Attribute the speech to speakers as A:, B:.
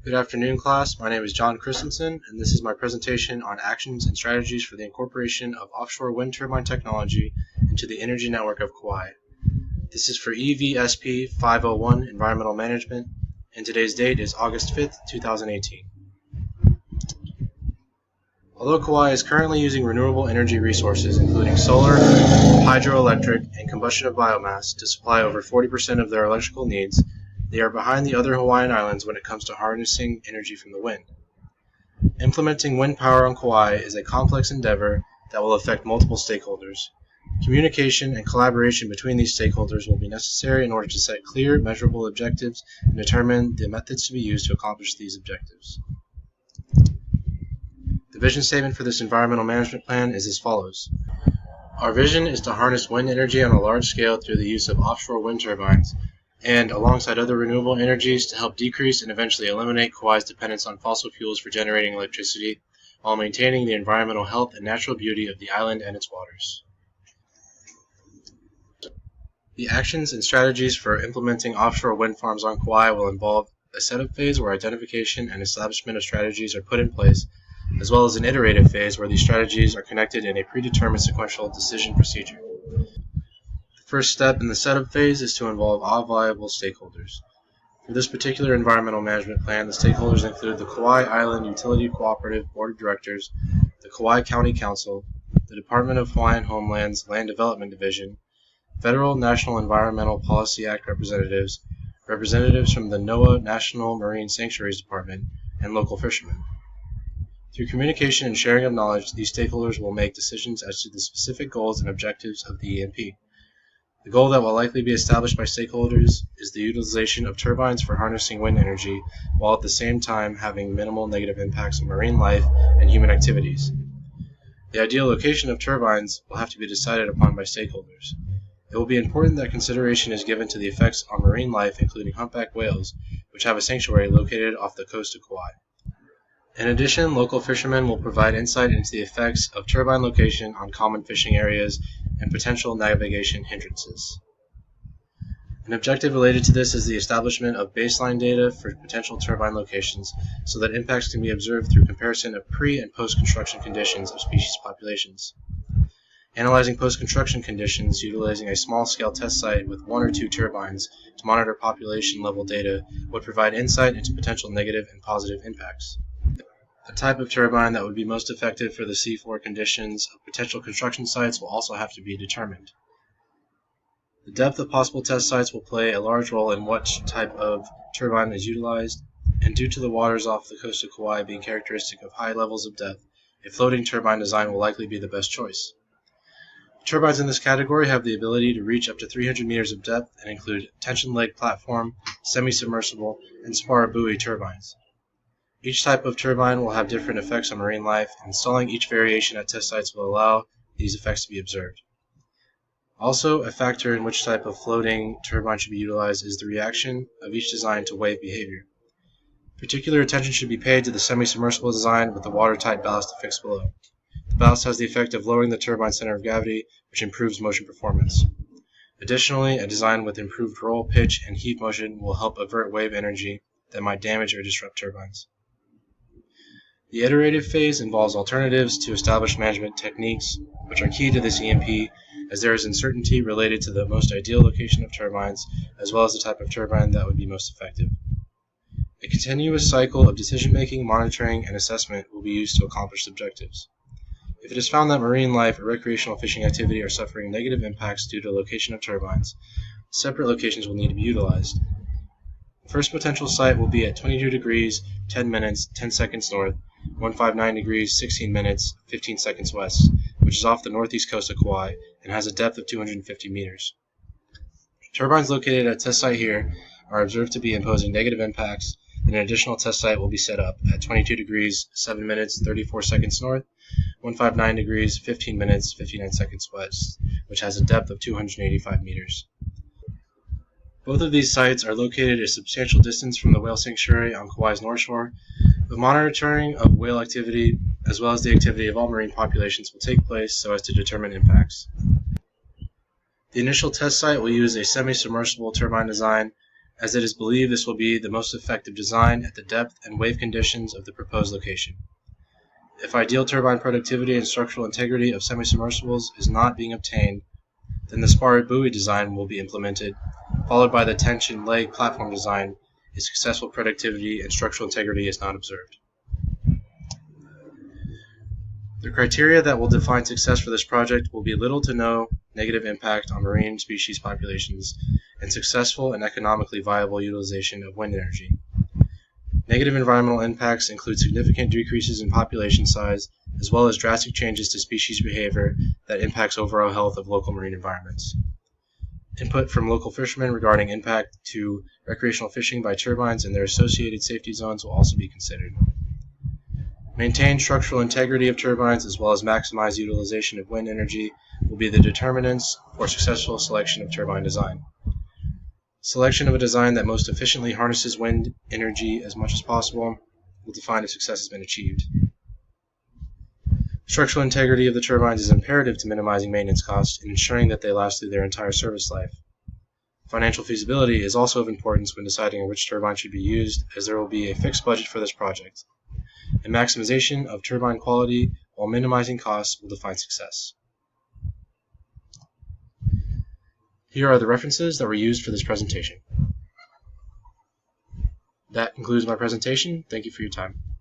A: Good afternoon, class. My name is John Christensen, and this is my presentation on actions and strategies for the incorporation of offshore wind turbine technology into the energy network of Kauai. This is for EVSP 501 Environmental Management, and today's date is August 5th, 2018. Although Kauai is currently using renewable energy resources, including solar, hydroelectric, and combustion of biomass, to supply over 40% of their electrical needs, they are behind the other Hawaiian islands when it comes to harnessing energy from the wind. Implementing wind power on Kauai is a complex endeavor that will affect multiple stakeholders. Communication and collaboration between these stakeholders will be necessary in order to set clear, measurable objectives and determine the methods to be used to accomplish these objectives. The vision statement for this environmental management plan is as follows. Our vision is to harness wind energy on a large scale through the use of offshore wind turbines, and alongside other renewable energies to help decrease and eventually eliminate Kauai's dependence on fossil fuels for generating electricity, while maintaining the environmental health and natural beauty of the island and its waters. The actions and strategies for implementing offshore wind farms on Kauai will involve a setup phase where identification and establishment of strategies are put in place, as well as an iterative phase where these strategies are connected in a predetermined sequential decision procedure. The first step in the setup phase is to involve all viable stakeholders. For this particular environmental management plan, the stakeholders include the Kauai Island Utility Cooperative Board of Directors, the Kauai County Council, the Department of Hawaiian Homeland's Land Development Division, Federal National Environmental Policy Act representatives, representatives from the NOAA National Marine Sanctuaries Department, and local fishermen. Through communication and sharing of knowledge, these stakeholders will make decisions as to the specific goals and objectives of the EMP. The goal that will likely be established by stakeholders is the utilization of turbines for harnessing wind energy, while at the same time having minimal negative impacts on marine life and human activities. The ideal location of turbines will have to be decided upon by stakeholders. It will be important that consideration is given to the effects on marine life, including humpback whales, which have a sanctuary located off the coast of Kauai. In addition, local fishermen will provide insight into the effects of turbine location on common fishing areas and potential navigation hindrances. An objective related to this is the establishment of baseline data for potential turbine locations so that impacts can be observed through comparison of pre- and post-construction conditions of species populations. Analyzing post-construction conditions utilizing a small-scale test site with 1 or 2 turbines to monitor population-level data would provide insight into potential negative and positive impacts. The type of turbine that would be most effective for the seafloor conditions of potential construction sites will also have to be determined. The depth of possible test sites will play a large role in what type of turbine is utilized, and due to the waters off the coast of Kauai being characteristic of high levels of depth, a floating turbine design will likely be the best choice. Turbines in this category have the ability to reach up to 300 meters of depth and include tension leg platform, semi-submersible, and spar buoy turbines. Each type of turbine will have different effects on marine life, and installing each variation at test sites will allow these effects to be observed. Also, a factor in which type of floating turbine should be utilized is the reaction of each design to wave behavior. Particular attention should be paid to the semi-submersible design with the watertight ballast affixed below. The ballast has the effect of lowering the turbine center of gravity, which improves motion performance. Additionally, a design with improved roll, pitch, and heave motion will help avert wave energy that might damage or disrupt turbines. The iterative phase involves alternatives to established management techniques, which are key to this EMP, as there is uncertainty related to the most ideal location of turbines, as well as the type of turbine that would be most effective. A continuous cycle of decision-making, monitoring, and assessment will be used to accomplish objectives. If it is found that marine life or recreational fishing activity are suffering negative impacts due to location of turbines, separate locations will need to be utilized. The first potential site will be at 22 degrees, 10 minutes, 10 seconds north, 159 degrees, 16 minutes, 15 seconds west, which is off the northeast coast of Kauai and has a depth of 250 meters. Turbines located at test site here are observed to be imposing negative impacts, and an additional test site will be set up at 22 degrees, 7 minutes, 34 seconds north, 159 degrees, 15 minutes, 59 seconds west, which has a depth of 285 meters. Both of these sites are located a substantial distance from the whale sanctuary on Kauai's north shore. The monitoring of whale activity, as well as the activity of all marine populations, will take place so as to determine impacts. The initial test site will use a semi-submersible turbine design as it is believed this will be the most effective design at the depth and wave conditions of the proposed location. If ideal turbine productivity and structural integrity of semi-submersibles is not being obtained, then the spar buoy design will be implemented, followed by the tension leg platform design if successful productivity and structural integrity is not observed. The criteria that will define success for this project will be little to no negative impact on marine species populations and successful and economically viable utilization of wind energy. Negative environmental impacts include significant decreases in population size, as well as drastic changes to species behavior that impacts overall health of local marine environments. Input from local fishermen regarding impact to recreational fishing by turbines and their associated safety zones will also be considered. Maintain structural integrity of turbines as well as maximize utilization of wind energy will be the determinants for successful selection of turbine design. Selection of a design that most efficiently harnesses wind energy as much as possible will define if success has been achieved. Structural integrity of the turbines is imperative to minimizing maintenance costs and ensuring that they last through their entire service life. Financial feasibility is also of importance when deciding on which turbine should be used, as there will be a fixed budget for this project. And maximization of turbine quality while minimizing costs will define success. Here are the references that were used for this presentation. That concludes my presentation. Thank you for your time.